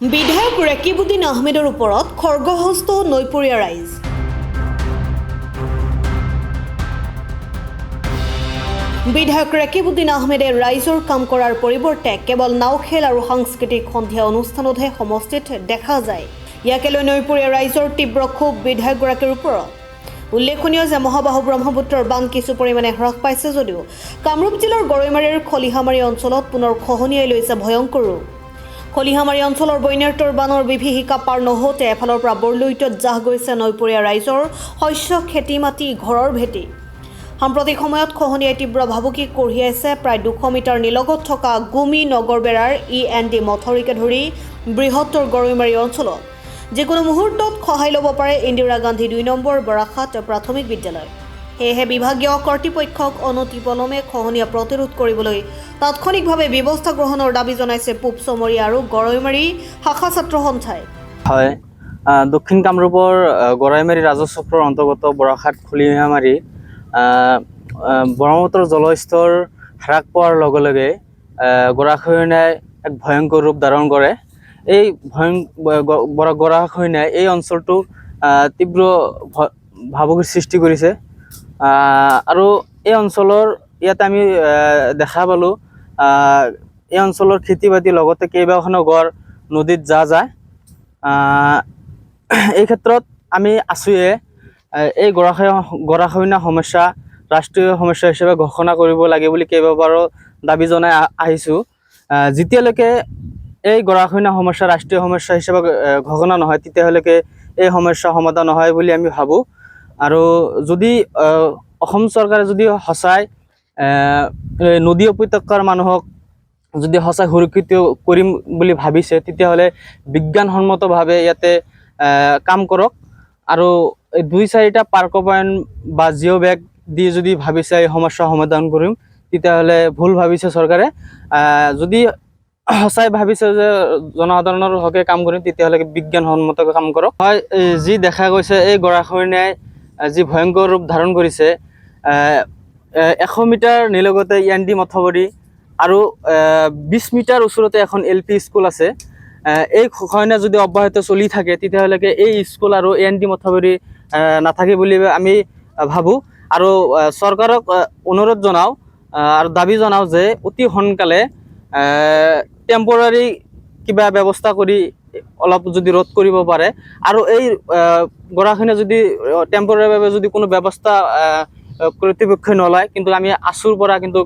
বিধায়ক ৰেকিবুদ্দিন আহমেদৰ ওপৰত খৰ্গহস্ত নৈপৰীয়া ৰাইজ। বিধায়ক ৰেকিবুদ্দিন আহমেদে ৰাইজৰ কাম কৰাৰ পৰিৱৰ্তে কেৱল নাওখেল আৰু সাংস্কৃতিক সন্ধিয়া অনুষ্ঠানতহে সমষ্টিত দেখা যায়। ইয়াকে লৈ নৈপৰীয়া ৰাইজৰ তীব্ৰ ক্ষোভ বিধায়কগৰাকীৰ ওপৰত। উল্লেখনীয় যে মহাবাহু ব্ৰহ্মপুত্ৰৰ বান কিছু পৰিমাণে হ্ৰাস পাইছে যদিও কামৰূপ জিলাৰ গৰৈমাৰীৰ খলিহামাৰী অঞ্চলত পুনৰ খহনীয়াই লৈছে ভয়ংকৰ ৰূপ। খলিহামাৰী অঞ্চলৰ বন্যাৰ্তৰ বানৰ বিভীষিকা পাৰ নহওঁতে এফালৰ পৰা বৰলৈটত জাহ গৈছে নৈপৰীয়া ৰাইজৰ শস্য খেতি মাটি ঘৰৰ ভেটি। সাম্প্ৰতিক সময়ত খহনীয়াই তীব্ৰ ভাবুকি কঢ়িয়াইছে প্ৰায় 200 মিটাৰ নিলগত থকা গুমি নগৰবেৰাৰ END মথৰিকে ধৰি বৃহত্তৰ গৰৈমাৰী অঞ্চলত যিকোনো মুহূৰ্তত খহাই ল'ব পাৰে ইন্দিৰা গান্ধী 2 নম্বৰ বৰাখাট প্ৰাথমিক বিদ্যালয়। সেয়েহে বিভাগীয় কৰ্তৃপক্ষক অনতিপলমে খহনীয়া প্ৰতিৰোধ কৰিবলৈ তাৎক্ষণিকভাৱে ব্যৱস্থা গ্ৰহণৰ দাবী জনাইছে পূব চমৰীয়া আৰু গৰৈমাৰী শাখা ছাত্ৰ সন্থাই। হয়, দক্ষিণ কামৰূপৰ গৰৈমাৰী ৰাজচক্ৰৰ অন্তৰ্গত বৰাখাট খলিহামাৰী ব্ৰহ্মপুত্ৰৰ জলস্তৰ হ্ৰাস পোৱাৰ লগে লগে গৰাখহনীয়াই এক ভয়ংকৰ ৰূপ ধাৰণ কৰে। এই গৰাখহনীয়াই এই অঞ্চলটো তীব্ৰ ভাবুকিৰ সৃষ্টি কৰিছে আৰু এই অঞ্চলৰ ইয়াত আমি দেখা পালোঁ এই অঞ্চলৰ খেতি বাতিৰ লগতে কেইবাখনো গড় নদীত যায়। এই ক্ষেত্ৰত আমি আছোঁয়ে এই গৰাখহনীয়া সমস্যা ৰাষ্ট্ৰীয় সমস্যা হিচাপে ঘোষণা কৰিব লাগে বুলি কেইবাবাৰো দাবী জনাই আহিছোঁ। যেতিয়ালৈকে এই গৰাখহনীয়া সমস্যা ৰাষ্ট্ৰীয় সমস্যা হিচাপে ঘোষণা নহয় তেতিয়ালৈকে এই সমস্যা সমাধান নহয় বুলি আমি ভাবোঁ। আৰু যদি অসম চৰকাৰে যদি সঁচাই নদী উপত্যকাৰ মানুহক যদি সঁচাই সুৰক্ষিত কৰিম বুলি ভাবিছে তেতিয়াহ'লে বিজ্ঞানসন্মতভাৱে ইয়াতে কাম কৰক আৰু 2-4টা পাৰ্ক পইণ্ট বা জিঅ' বেগ দি যদি ভাবিছে এই সমস্যা সমাধান কৰিম তেতিয়াহ'লে ভুল ভাবিছে চৰকাৰে। যদি সঁচাই ভাবিছে যে জনসাধাৰণৰ হকে কাম কৰিম তেতিয়াহ'লে বিজ্ঞানসন্মতকৈ কাম কৰক। হয়, যি দেখা গৈছে এই গৰাখহনীয়াই যি ভয়ংকৰ ৰূপ ধাৰণ কৰিছে 100 মিটাৰ নিলগতে END মথবৰী আৰু 20 মিটাৰ ওচৰতে এখন LP স্কুল আছে। এই খহনীয়া যদি অব্যাহত চলি থাকে তেতিয়াহ'লে এই স্কুল আৰু END মথবৰী নাথাকে বুলি আমি ভাবোঁ আৰু চৰকাৰক অনুৰোধ জনাওঁ আৰু দাবী জনাওঁ যে অতি সোনকালে টেম্পৰাৰী কিবা ব্যৱস্থা কৰি অলপ যদি ৰোধ কৰিব পাৰে আৰু এই গৰাখহনীয়া যদি টেম্পৰাৰীভাৱে যদি কোনো ব্যৱস্থা কৰ্তৃপক্ষই নলয় কিন্তু আমি আছুৰ পৰা কিন্তু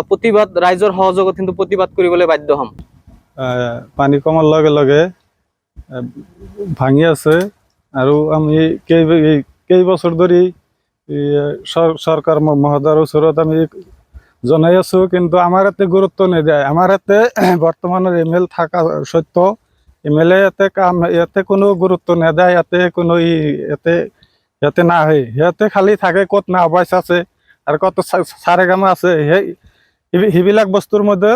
প্ৰতিবাদ ৰাইজৰ সহযোগত কিন্তু প্ৰতিবাদ কৰিবলৈ বাধ্য হ'ম। পানী কমাৰ লগে লগে ভাঙি আছে আৰু আমি কেইবছৰ ধৰি চৰকাৰ মহোদয়ৰ ওচৰত আমি জনাই আছোঁ কিন্তু আমাৰ ইয়াতে গুৰুত্ব নিদিয়ে। আমাৰ ইয়াতে বৰ্তমানৰ ML থকা সত্ত্বেও ML ইয়াতে কোনো গুৰুত্ব নিদিয়ে। ইয়াতে কোনো ইয়াতে নাহে, সিহঁতে খালি থাকে ক'ত না অৱস্থা আছে আৰু ক'ত চাৰেগামা আছে সেইবিলাক বস্তুৰ মধ্যে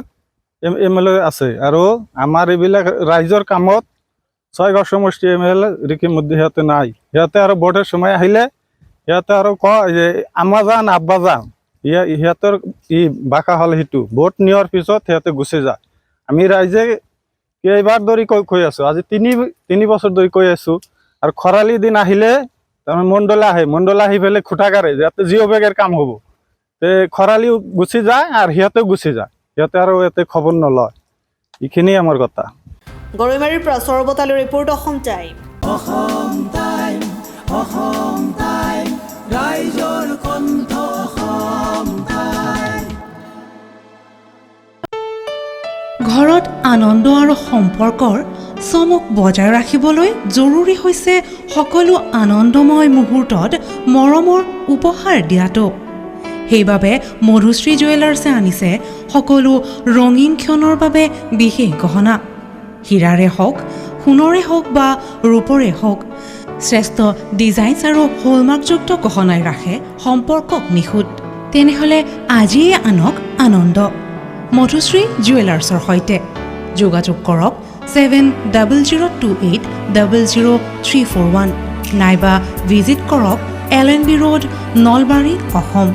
ML আছে আৰু আমাৰ এইবিলাক ৰাইজৰ কামত 6 সমষ্টি ML ৰেকিবুদ্দিন সিহঁতে নাই। সিহঁতে আৰু ভোটৰ সময় আহিলে সিহঁতে আৰু কয় যে আমা যান আব্বা যান, সিহঁতৰ বাকা হ'ল সেইটো ভোট নিয়াৰ পিছত সিহঁতে গুচি যায়। আমি ৰাইজে কেইবাৰ ধৰি কৈ আছোঁ, আজি 3 বছৰ ধৰি কৈ আছোঁ আৰু খৰালি দিন আহিলে তাৰমানে মণ্ডলা আহি পেলাই খুটা কাঢ়ে যাতে জিঅ' বেগৰ কাম হ'ব। খৰালিও গুচি যায় আৰু সিহঁতেও গুচি যায়, সিহঁতে আৰু ইয়াতে খবৰ নলয়। এইখিনিয়ে আমাৰ কথা। গৰৈমাৰীৰ পৰা সৰবতালৈ ৰিপৰ্ট অসম টাইম। ৰাইজৰ কণ্ঠ অসম টাইম। ঘৰত আনন্দ আৰু সম্পৰ্কৰ চমক বজাই ৰাখিবলৈ জৰুৰী হৈছে সকলো আনন্দময় মুহূৰ্তত মৰমৰ উপহাৰ দিয়াটো। সেইবাবে মধুশ্ৰী জুৱেলাৰ্ছে আনিছে সকলো ৰঙীন ক্ষণৰ বাবে বিশেষ গহনা। হীৰাৰে হওক, সোণৰে হওক বা ৰূপৰে হওক, শ্ৰেষ্ঠ ডিজাইনছ আৰু হলমাৰ্কযুক্ত গহনাই ৰাখে সম্পৰ্কক নিখুঁত। তেনেহ'লে আজিয়ে আনক আনন্দ মধুশ্ৰী জুৱেলাৰ্ছৰ সৈতে। যোগাযোগ কৰক 7028000341 নাইবা ভিজিট কৰক LNB ৰোড, নলবাৰী, অসম।